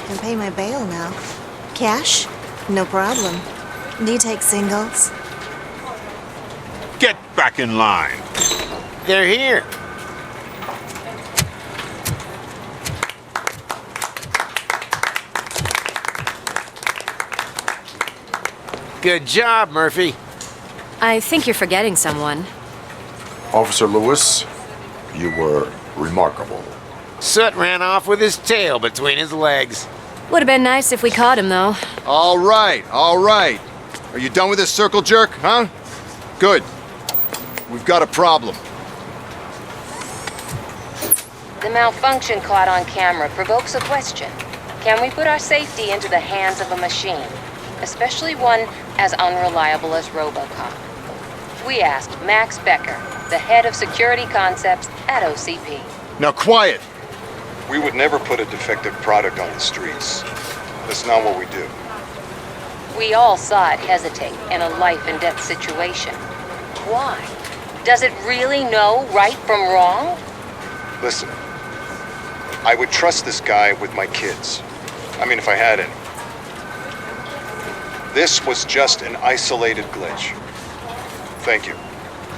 can pay my bail now. Cash? No problem. Do you take singles? Get back in line. They're here. Good job, Murphy. I think you're forgetting someone. Officer Lewis, you were remarkable. Soot ran off with his tail between his legs. Would have been nice if we caught him, though. All right. Are you done with this circle jerk, huh? Good. We've got a problem. The malfunction caught on camera provokes a question. Can we put our safety into the hands of a machine, especially one as unreliable as Robocop? We asked Max Becker, the head of security concepts at OCP. Now quiet! We would never put a defective product on the streets. That's not what we do. We all saw it hesitate in a life-and-death situation. Why? Does it really know right from wrong? Listen, I would trust this guy with my kids. I mean, if I had any. This was just an isolated glitch. Thank you.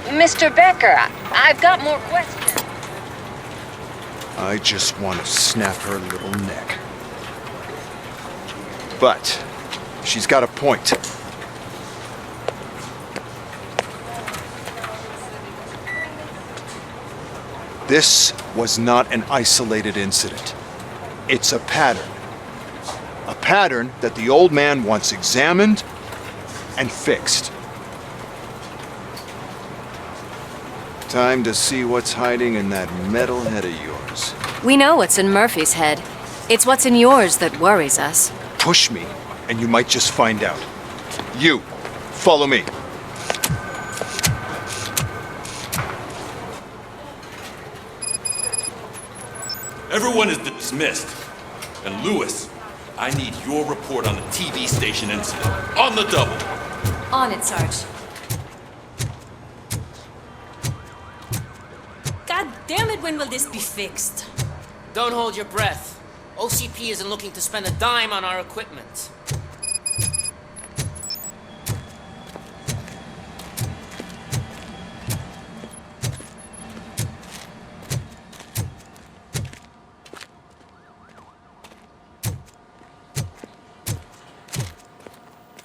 Mr. Becker, I've got more questions. I just want to snap her little neck. But she's got a point. This was not an isolated incident. It's a pattern. A pattern that the old man wants examined and fixed. Time to see what's hiding in that metal head of yours. We know what's in Murphy's head. It's what's in yours that worries us. Push me, and you might just find out. You, follow me. Everyone is dismissed. And Lewis, I need your report on the TV station incident. On the double. On it, Sarge. God damn it, when will this be fixed? Don't hold your breath. OCP isn't looking to spend a dime on our equipment.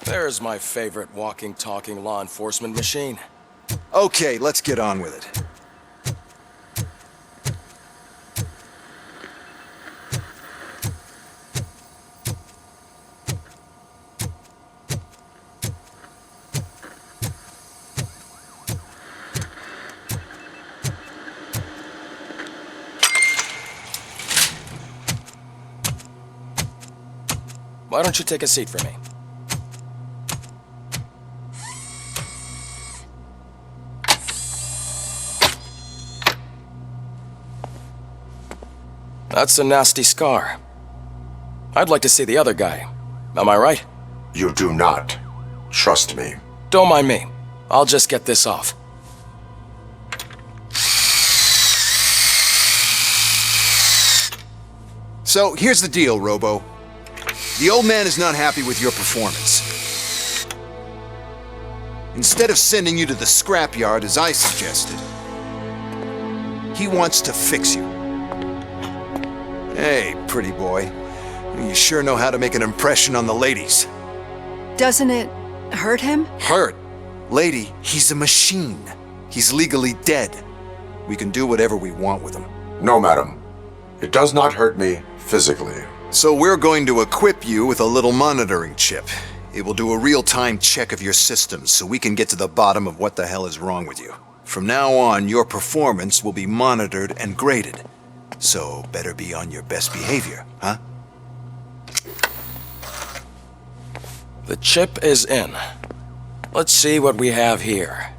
There's my favorite walking, talking law enforcement machine. Okay, let's get on with it. Why don't you take a seat for me? That's a nasty scar. I'd like to see the other guy. Am I right? You do not. Trust me. Don't mind me. I'll just get this off. So, here's the deal, Robo. The old man is not happy with your performance. Instead of sending you to the scrapyard as I suggested, he wants to fix you. Hey, pretty boy. You sure know how to make an impression on the ladies. Doesn't it hurt him? Hurt? Lady, he's a machine. He's legally dead. We can do whatever we want with him. No, madam. It does not hurt me physically. So we're going to equip you with a little monitoring chip. It will do a real-time check of your systems so we can get to the bottom of what the hell is wrong with you. From now on, your performance will be monitored and graded. So better be on your best behavior, huh? The chip is in. Let's see what we have here.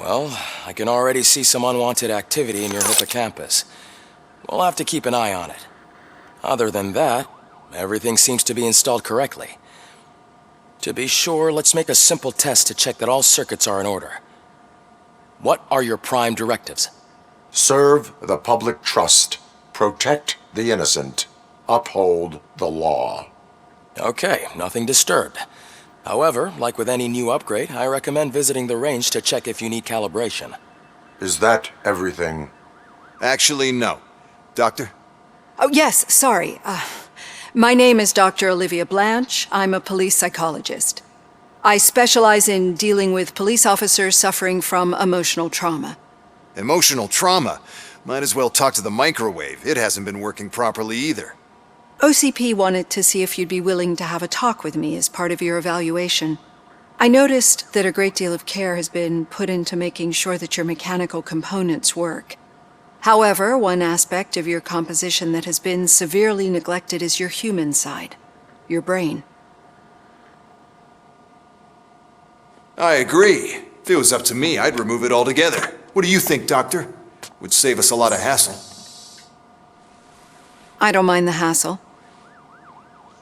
Well, I can already see some unwanted activity in your hippocampus. We'll have to keep an eye on it. Other than that, everything seems to be installed correctly. To be sure, let's make a simple test to check that all circuits are in order. What are your prime directives? Serve the public trust. Protect the innocent. Uphold the law. Okay, nothing disturbed. However, like with any new upgrade, I recommend visiting the range to check if you need calibration. Is that everything? Actually, no. Doctor? Oh, yes, sorry. My name is Dr. Olivia Blanche. I'm a police psychologist. I specialize in dealing with police officers suffering from emotional trauma. Emotional trauma? Might as well talk to the microwave. It hasn't been working properly either. OCP wanted to see if you'd be willing to have a talk with me as part of your evaluation. I noticed that a great deal of care has been put into making sure that your mechanical components work. However, one aspect of your composition that has been severely neglected is your human side, your brain. I agree. If it was up to me, I'd remove it altogether. What do you think, Doctor? Would save us a lot of hassle. I don't mind the hassle.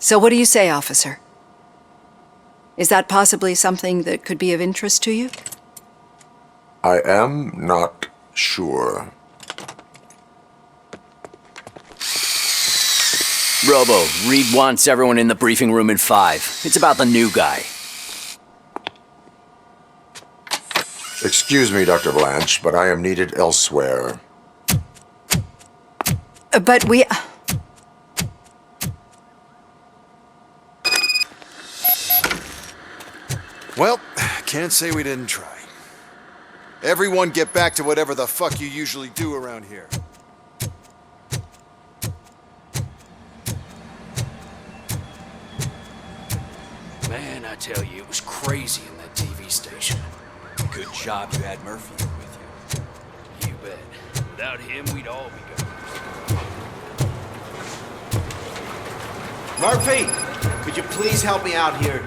So what do you say, officer? Is that possibly something that could be of interest to you? I am not sure. Robo, Reed wants everyone in the briefing room in 5. It's about the new guy. Excuse me, Dr. Blanche, but I am needed elsewhere. But we... Well, can't say we didn't try. Everyone get back to whatever the fuck you usually do around here. Man, I tell you, it was crazy in that TV station. Good job you had Murphy with you. You bet. Without him, we'd all be gone. Murphy, could you please help me out here?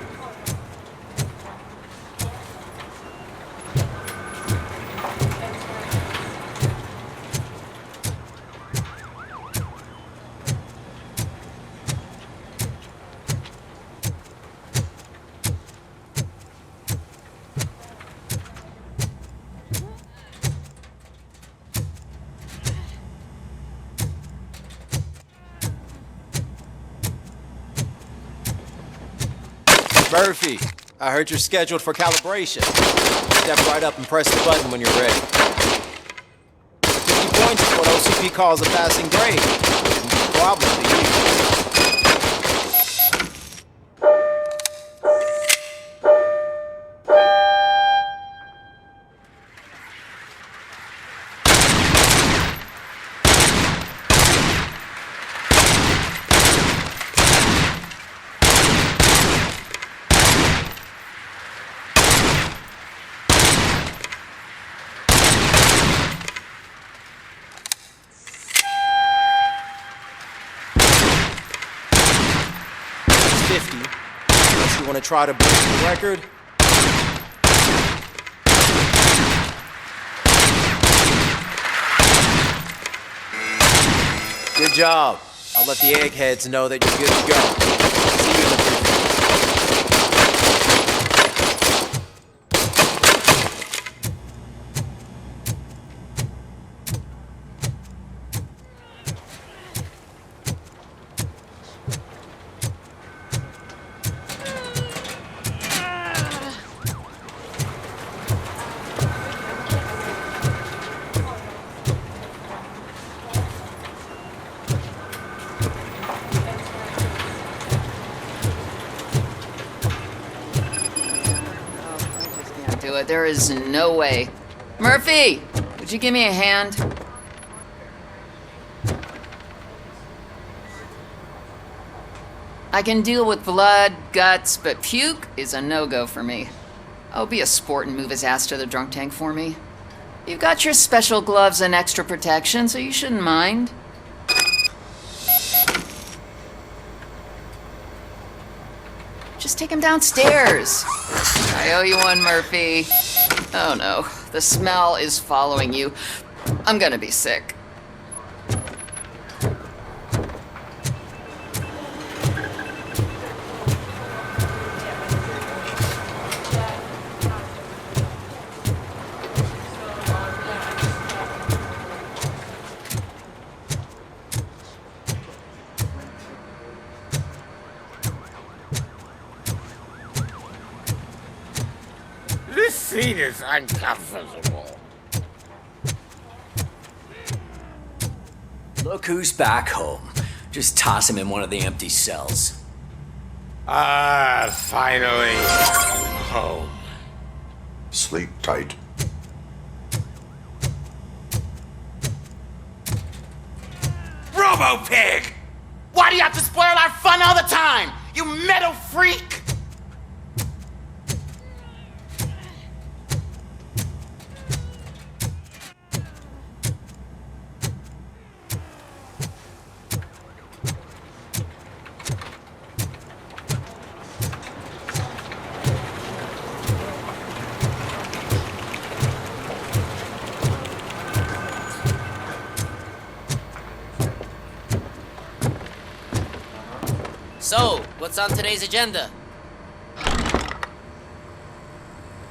Murphy, I heard you're scheduled for calibration. Step right up and press the button when you're ready. 50 points is what OCP calls a passing grade. Problem to you. Unless you want to try to break the record. Good job. I'll let the eggheads know that you're good to go. See you in the do it. There is no way. Murphy, would you give me a hand? I can deal with blood, guts, but puke is a no-go for me. Oh, be a sport and move his ass to the drunk tank for me. You've got your special gloves and extra protection, so you shouldn't mind. Just take him downstairs. I owe you one, Murphy. Oh no, The smell is following you. I'm gonna be sick. This seat is uncomfortable. Look who's back home. Just toss him in one of the empty cells. Finally. Home. Sleep tight. Robo-Pig! Why do you have to spoil our fun all the time? You metal freak! So, what's on today's agenda?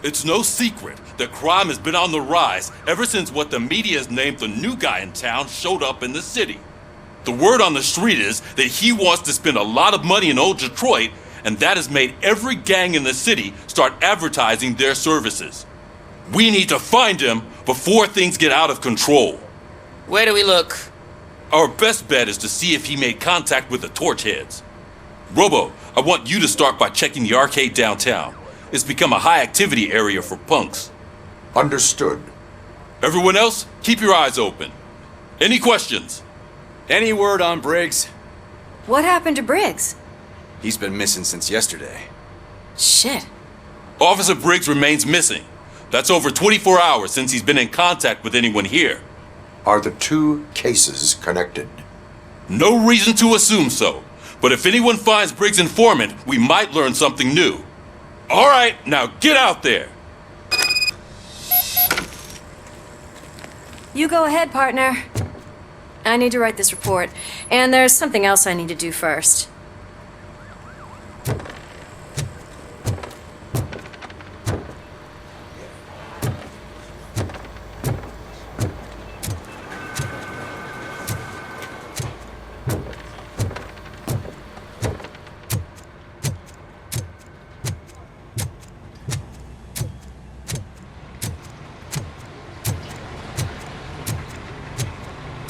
It's no secret that crime has been on the rise ever since what the media has named the new guy in town showed up in the city. The word on the street is that he wants to spend a lot of money in old Detroit, and that has made every gang in the city start advertising their services. We need to find him before things get out of control. Where do we look? Our best bet is to see if he made contact with the Torchheads. Robo, I want you to start by checking the arcade downtown. It's become a high-activity area for punks. Understood. Everyone else, keep your eyes open. Any questions? Any word on Briggs? What happened to Briggs? He's been missing since yesterday. Shit. Officer Briggs remains missing. That's over 24 hours since he's been in contact with anyone here. Are the two cases connected? No reason to assume so. But if anyone finds Briggs' informant, we might learn something new. All right, now get out there. You go ahead, partner. I need to write this report, and there's something else I need to do first.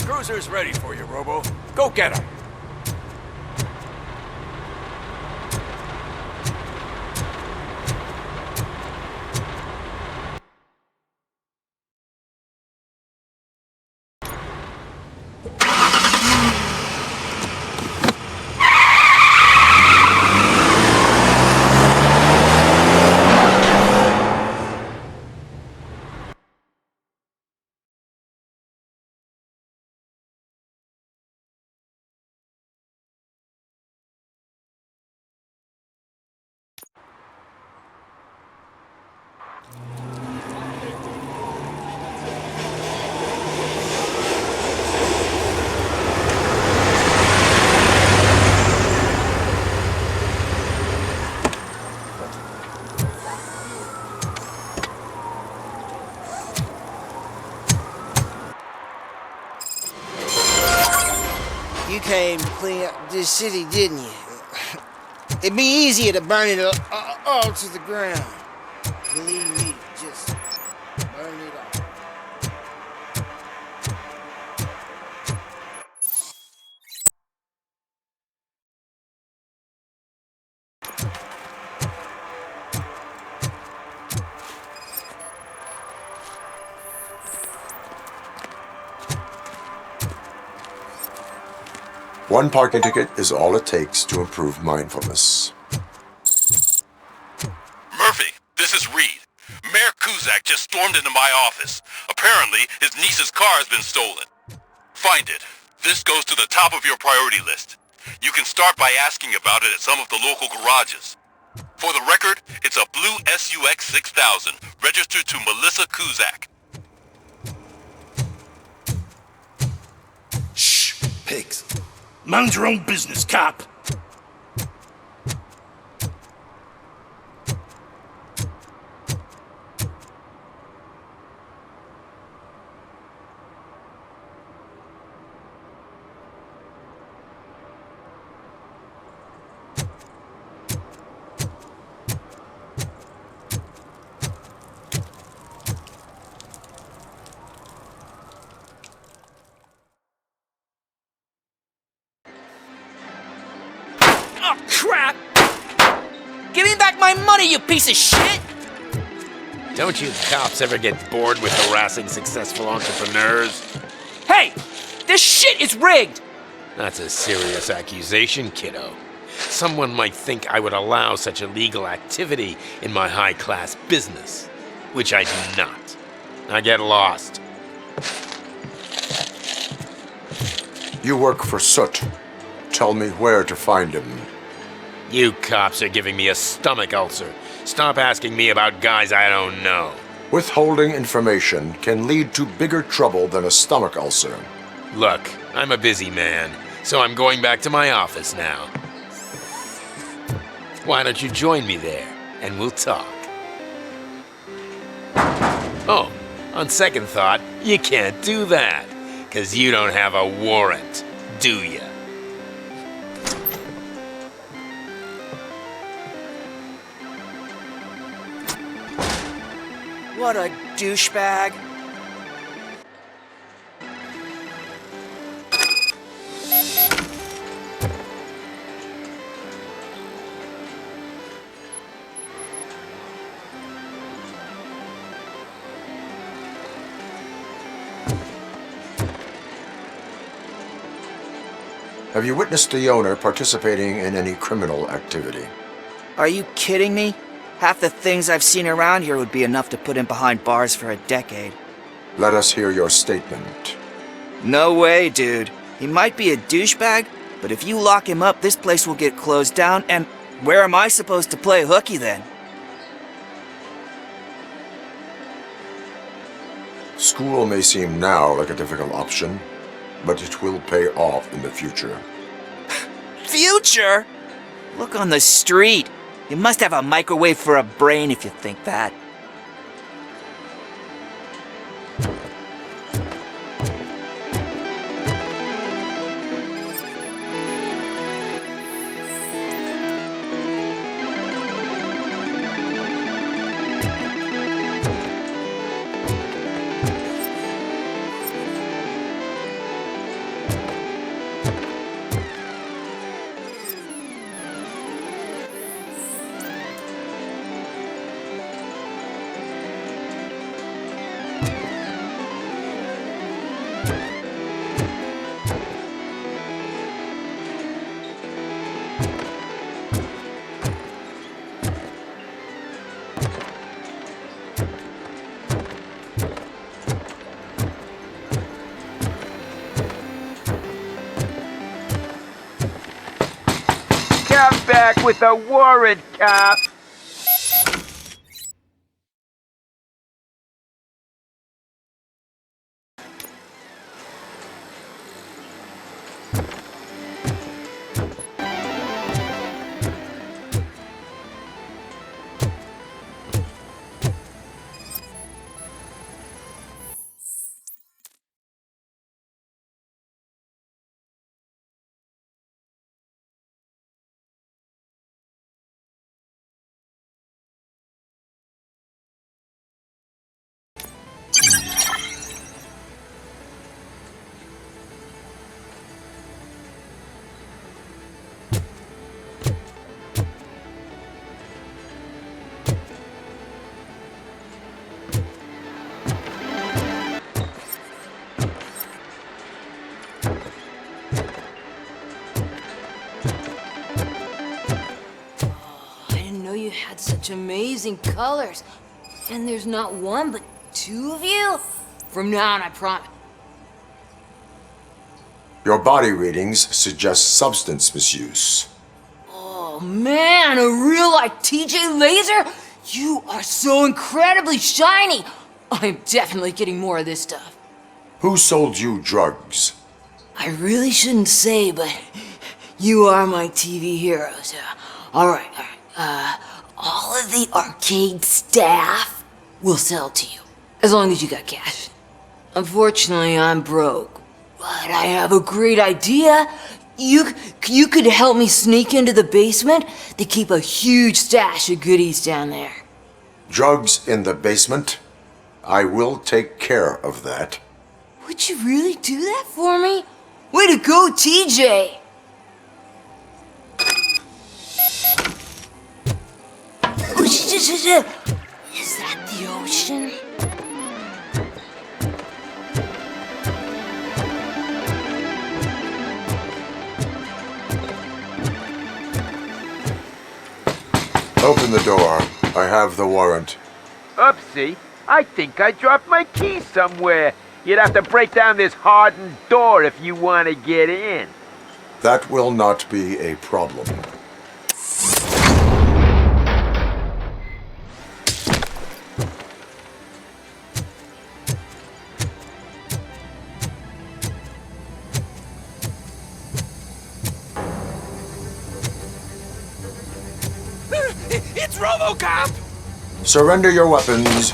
Cruiser's ready for you, Robo. Go get him. You came to clean up this city, didn't you? It'd be easier to burn it all to the ground. Believe me, just burn it all. One parking ticket is all it takes to improve mindfulness. Murphy, this is Reed. Mayor Kuzak just stormed into my office. Apparently, his niece's car has been stolen. Find it. This goes to the top of your priority list. You can start by asking about it at some of the local garages. For the record, it's a blue SUX 6000, registered to Melissa Kuzak. Shh, pigs. Mind your own business, cop. Oh, crap! Give me back my money, you piece of shit! Don't you cops ever get bored with harassing successful entrepreneurs? Hey! This shit is rigged! That's a serious accusation, kiddo. Someone might think I would allow such illegal activity in my high-class business, which I do not. Now get lost. You work for Soot. Tell me where to find him. You cops are giving me a stomach ulcer. Stop asking me about guys I don't know. Withholding information can lead to bigger trouble than a stomach ulcer. Look, I'm a busy man, so I'm going back to my office now. Why don't you join me there, and we'll talk. Oh, on second thought, you can't do that, 'cause you don't have a warrant, do ya? What a douchebag. Have you witnessed the owner participating in any criminal activity? Are you kidding me? Half the things I've seen around here would be enough to put him behind bars for a decade. Let us hear your statement. No way, dude. He might be a douchebag, but if you lock him up, this place will get closed down, and where am I supposed to play hooky then? School may seem now like a difficult option, but it will pay off in the future. Future? Look on the street. You must have a microwave for a brain if you think that. Come back with a warrant, cop! You had such amazing colors. And there's not one, but two of you? From now on, I promise. Your body readings suggest substance misuse. Oh, Oh man, a real like TJ laser? You are so incredibly shiny. I'm definitely getting more of this stuff. Who sold you drugs? I really shouldn't say, but you are my TV heroes. All right. All of the arcade staff will sell to you, as long as you got cash. Unfortunately, I'm broke, but I have a great idea. You could help me sneak into the basement. They keep a huge stash of goodies down there. Drugs in the basement? I will take care of that. Would you really do that for me? Way to go, TJ! Oh, shit. Is that the ocean? Open the door. I have the warrant. Oopsie. I think I dropped my key somewhere. You'd have to break down this hardened door if you want to get in. That will not be a problem. It's Robocop! Surrender your weapons.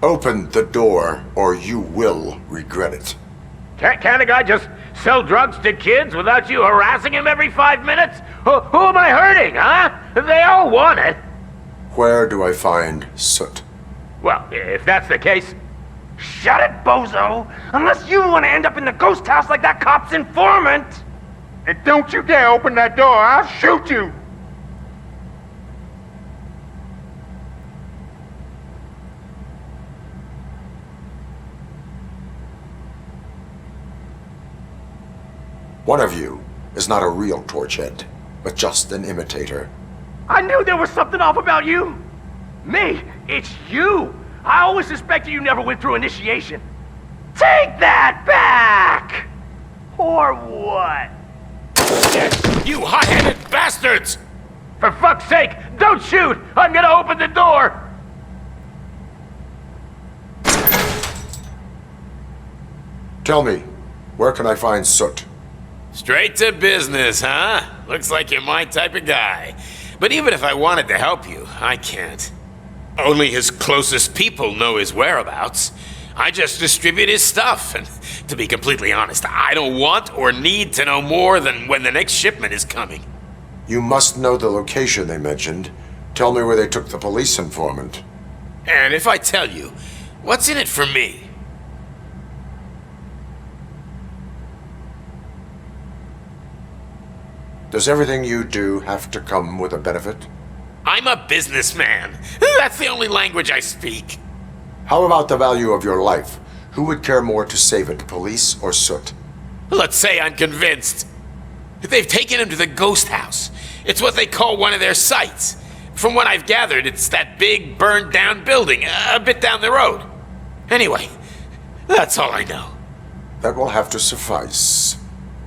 Open the door, or you will regret it. Can't a guy just sell drugs to kids without you harassing him every 5 minutes? Who am I hurting, huh? They all want it. Where do I find Soot? Well, if that's the case... Shut it, bozo! Unless you want to end up in the ghost house like that cop's informant! And don't you dare open that door, I'll shoot you! One of you is not a real Torchhead, but just an imitator. I knew there was something off about you! Me? It's you! I always suspected you never went through initiation. Take that back! Or what? You hot-headed bastards! For fuck's sake, don't shoot! I'm gonna open the door! Tell me, where can I find Soot? Straight to business, huh? Looks like you're my type of guy. But even if I wanted to help you, I can't. Only his closest people know his whereabouts. I just distribute his stuff, and to be completely honest, I don't want or need to know more than when the next shipment is coming. You must know the location they mentioned. Tell me where they took the police informant. And if I tell you, what's in it for me? Does everything you do have to come with a benefit? I'm a businessman. That's the only language I speak. How about the value of your life? Who would care more to save it, police or Soot? Let's say I'm convinced. They've taken him to the ghost house. It's what they call one of their sites. From what I've gathered, it's that big burned down building a bit down the road. Anyway, that's all I know. That will have to suffice.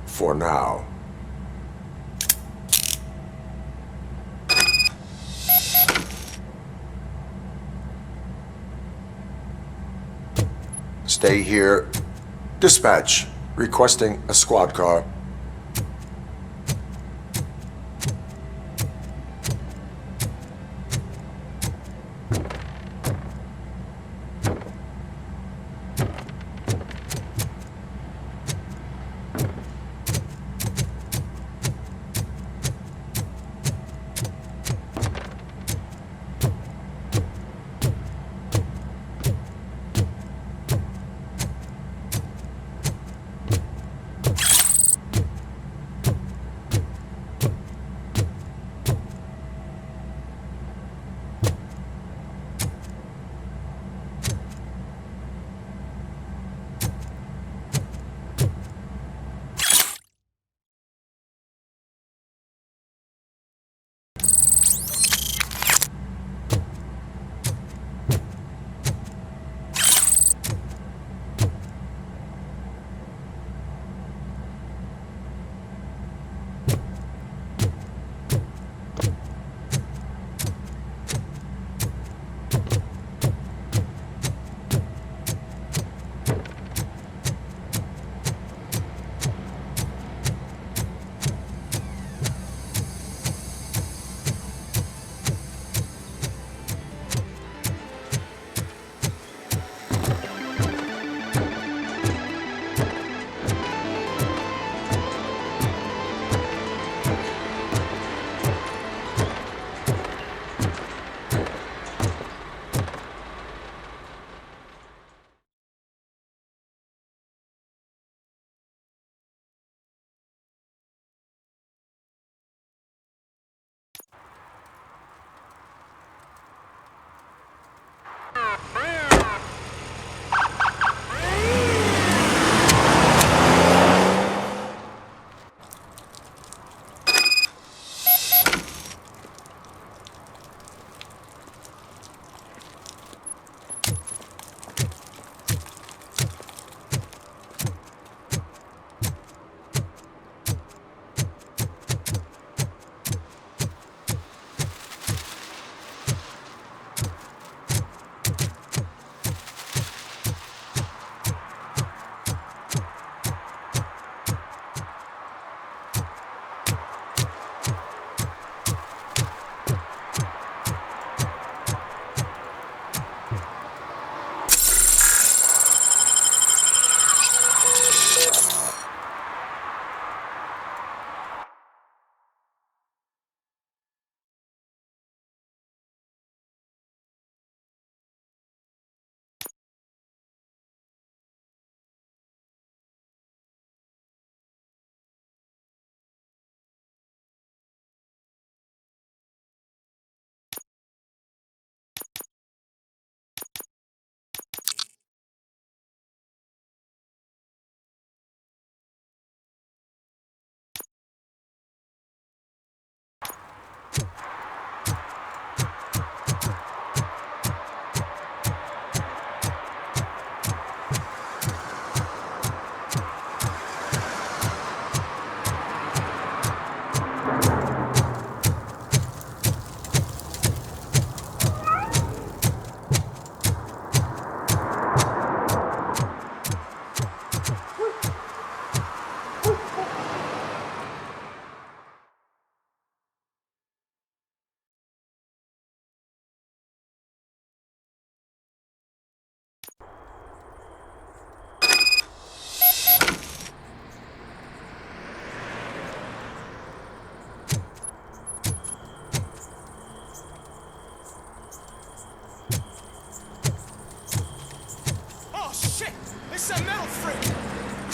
For now. Stay here. Dispatch. Requesting a squad car.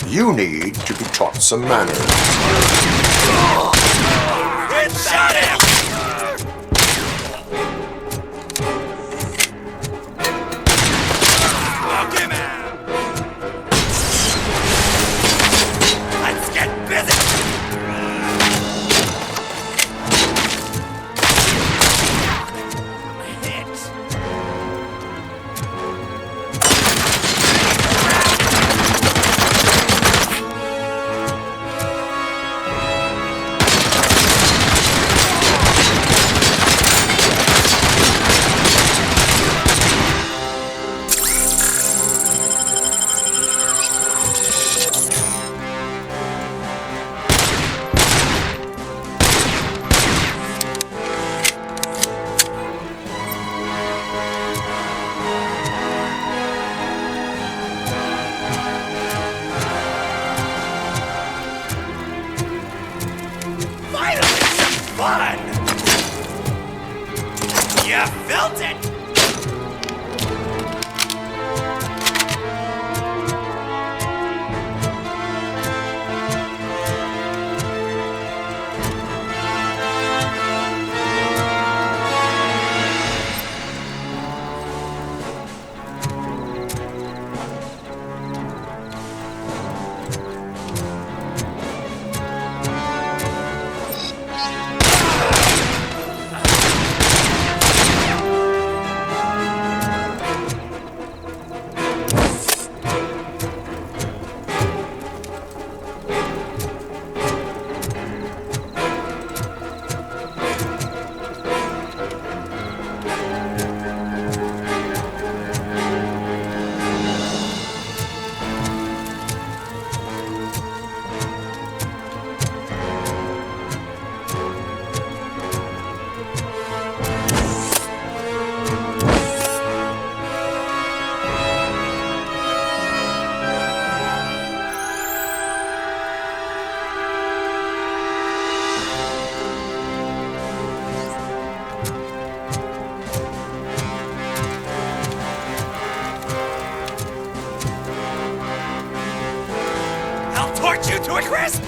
You need to be taught some manners. Shut him! Look him out! Let's get busy! Fun! You felt it! You to a crisp!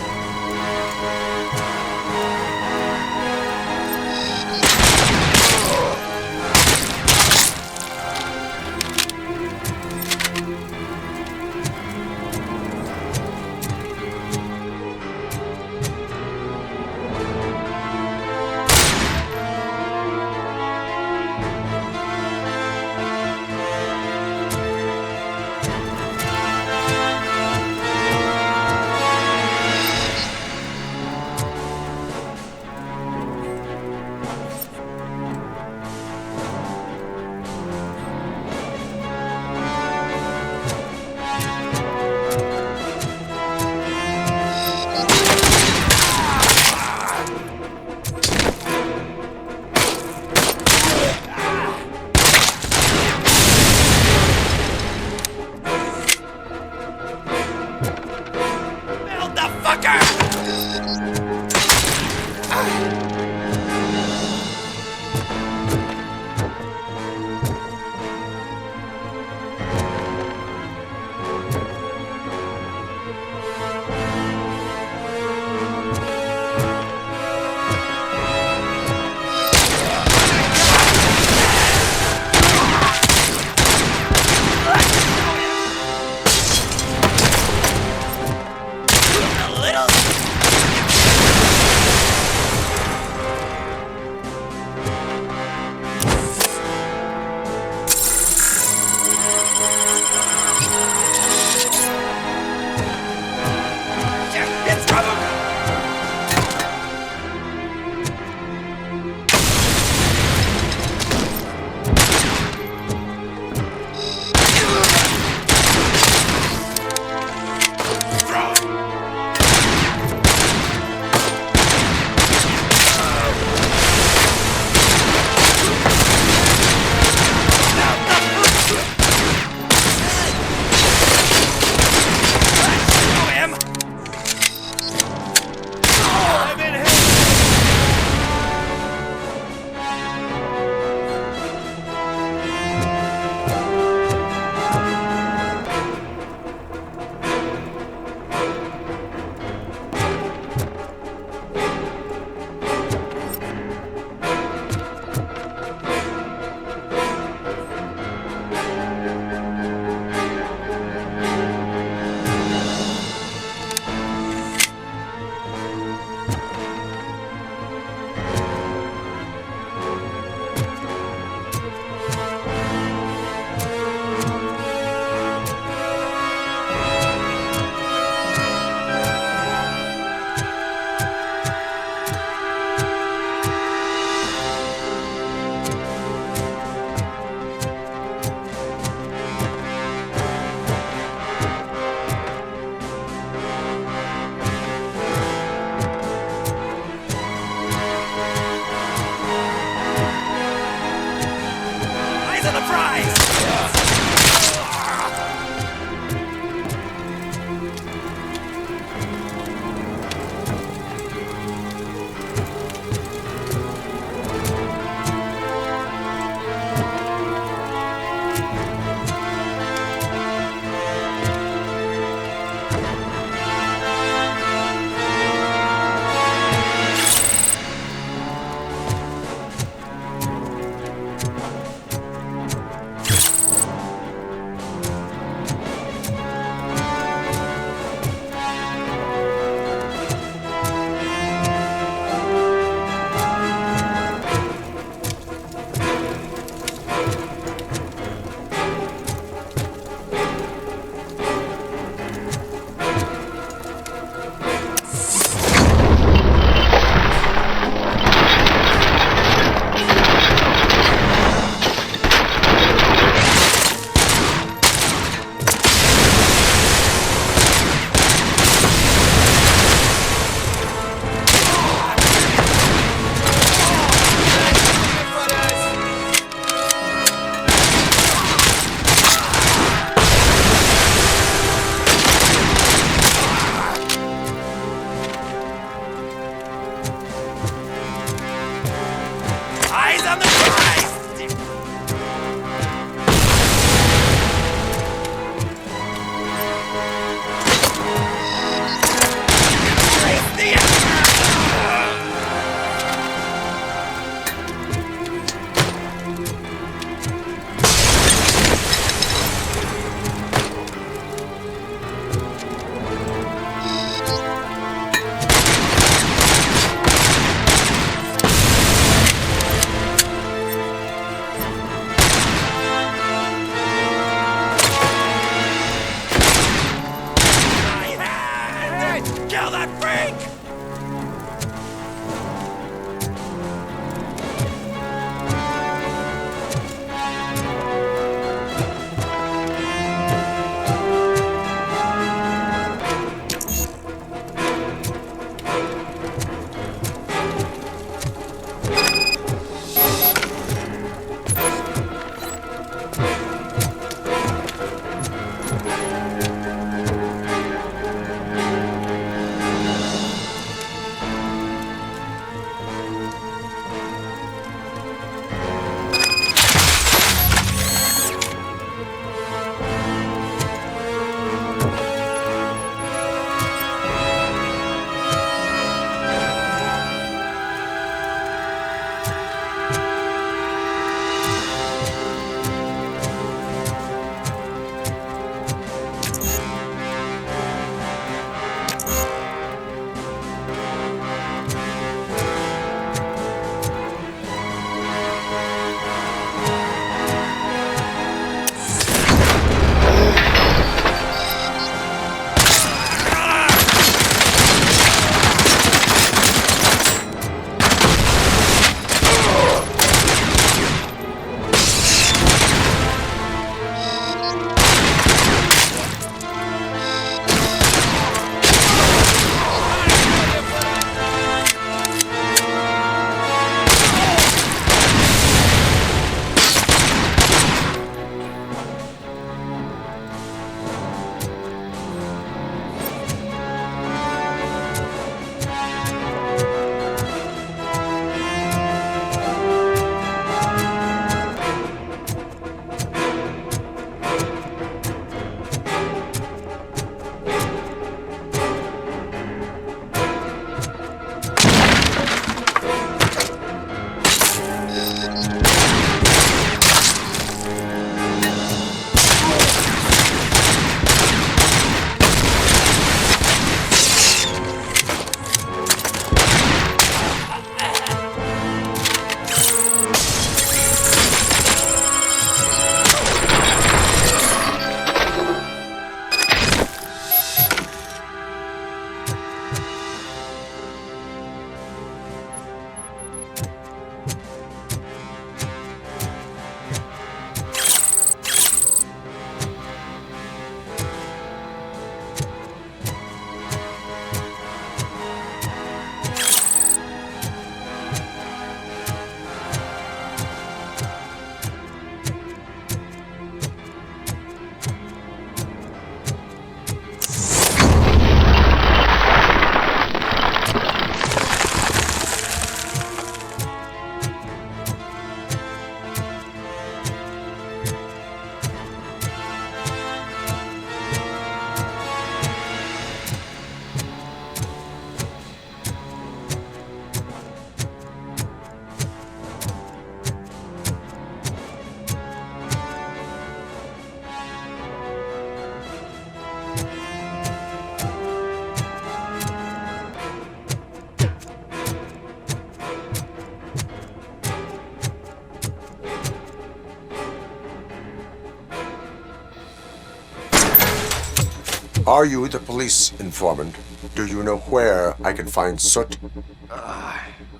Are you the police informant? Do you know where I can find Soot?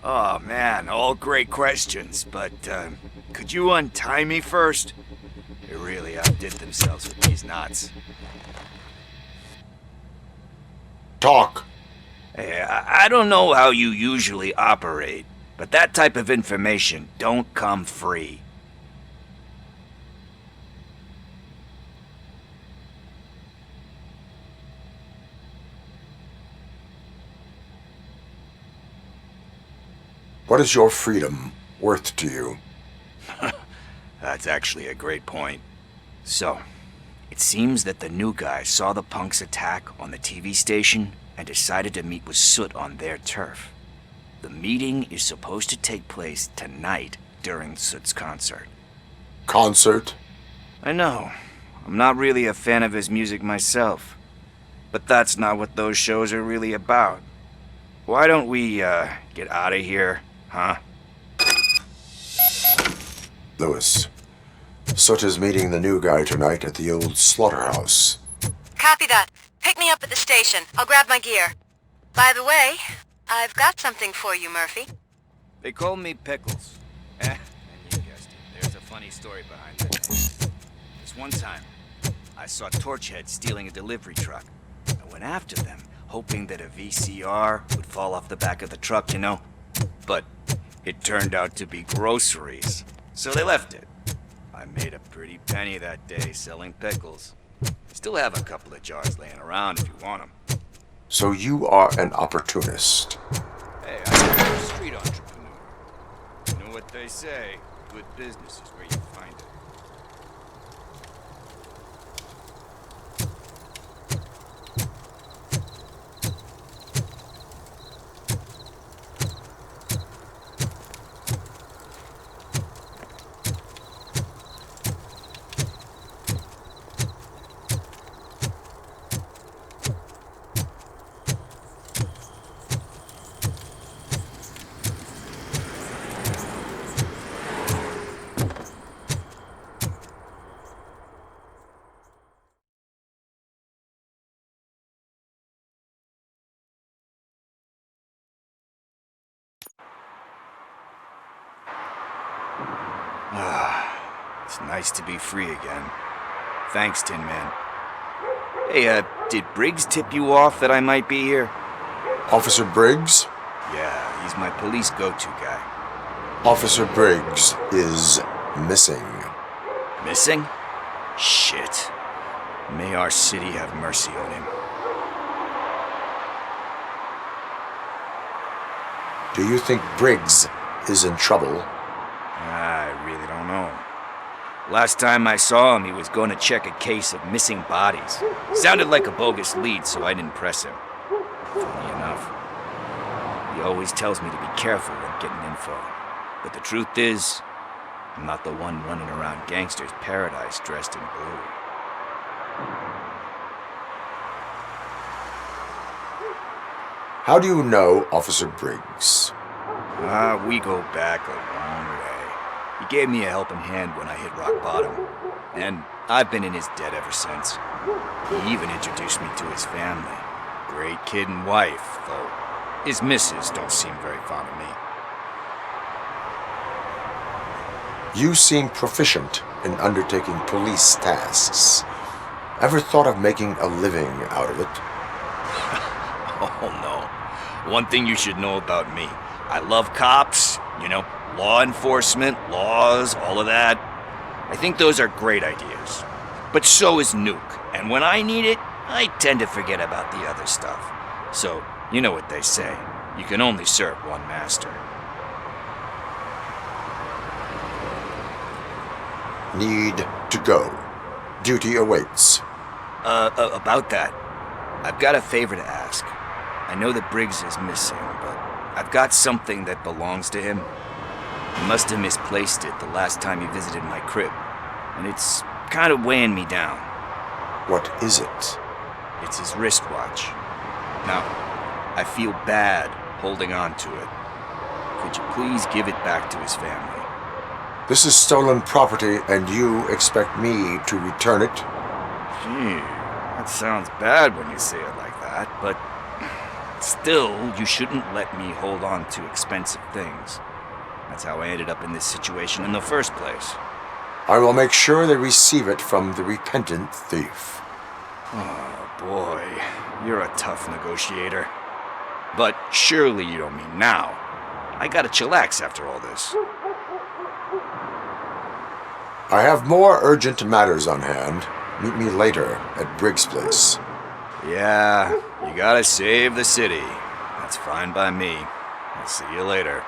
Oh man, all great questions, but could you untie me first? They really outdid themselves with these knots. Talk. Hey, I don't know how you usually operate, but that type of information don't come free. What is your freedom worth to you? That's actually a great point. So, it seems that the new guy saw the punks' attack on the TV station and decided to meet with Soot on their turf. The meeting is supposed to take place tonight during Soot's concert. Concert? I know. I'm not really a fan of his music myself. But that's not what those shows are really about. Why don't we, get out of here, huh? Lewis, Soot is meeting the new guy tonight at the old slaughterhouse. Copy that. Pick me up at the station. I'll grab my gear. By the way, I've got something for you, Murphy. They call me Pickles. And you guessed it. There's a funny story behind it. This one time, I saw Torchhead stealing a delivery truck. I went after them, hoping that a VCR would fall off the back of the truck, you know? But it turned out to be groceries. So they left it. I made a pretty penny that day selling pickles. Still have a couple of jars laying around if you want them. So you are an opportunist. Hey, I'm a street entrepreneur. You know what they say, good business is where you find it. It's nice to be free again. Thanks, Tin Man. Hey, did Briggs tip you off that I might be here? Officer Briggs? Yeah, he's my police go-to guy. Officer Briggs is missing. Missing? Shit. May our city have mercy on him. Do you think Briggs is in trouble? I really don't know. Last time I saw him, he was going to check a case of missing bodies. Sounded like a bogus lead, so I didn't press him. Funny enough. He always tells me to be careful when getting info. But the truth is, I'm not the one running around Gangster's Paradise dressed in blue. How do you know Officer Briggs? We go back a long way. He gave me a helping hand when I hit rock bottom, and I've been in his debt ever since. He even introduced me to his family. Great kid and wife, though his missus don't seem very fond of me. You seem proficient in undertaking police tasks. Ever thought of making a living out of it? Oh no. One thing you should know about me. I love cops, you know, law enforcement, laws, all of that. I think those are great ideas. But so is Nuke, and when I need it, I tend to forget about the other stuff. So, you know what they say. You can only serve one master. Need to go. Duty awaits. About that, I've got a favor to ask. I know that Briggs is missing, but I've got something that belongs to him. He must have misplaced it the last time he visited my crib, and it's kind of weighing me down. What is it? It's his wristwatch. Now, I feel bad holding on to it. Could you please give it back to his family? This is stolen property, and you expect me to return it? Gee, That sounds bad when you say it like that, but still, you shouldn't let me hold on to expensive things. That's how I ended up in this situation in the first place. I will make sure they receive it from the repentant thief. Oh boy, you're a tough negotiator. But surely you don't mean now. I gotta chillax after all this. I have more urgent matters on hand. Meet me later at Briggs' place. Yeah, you gotta save the city. That's fine by me. I'll see you later.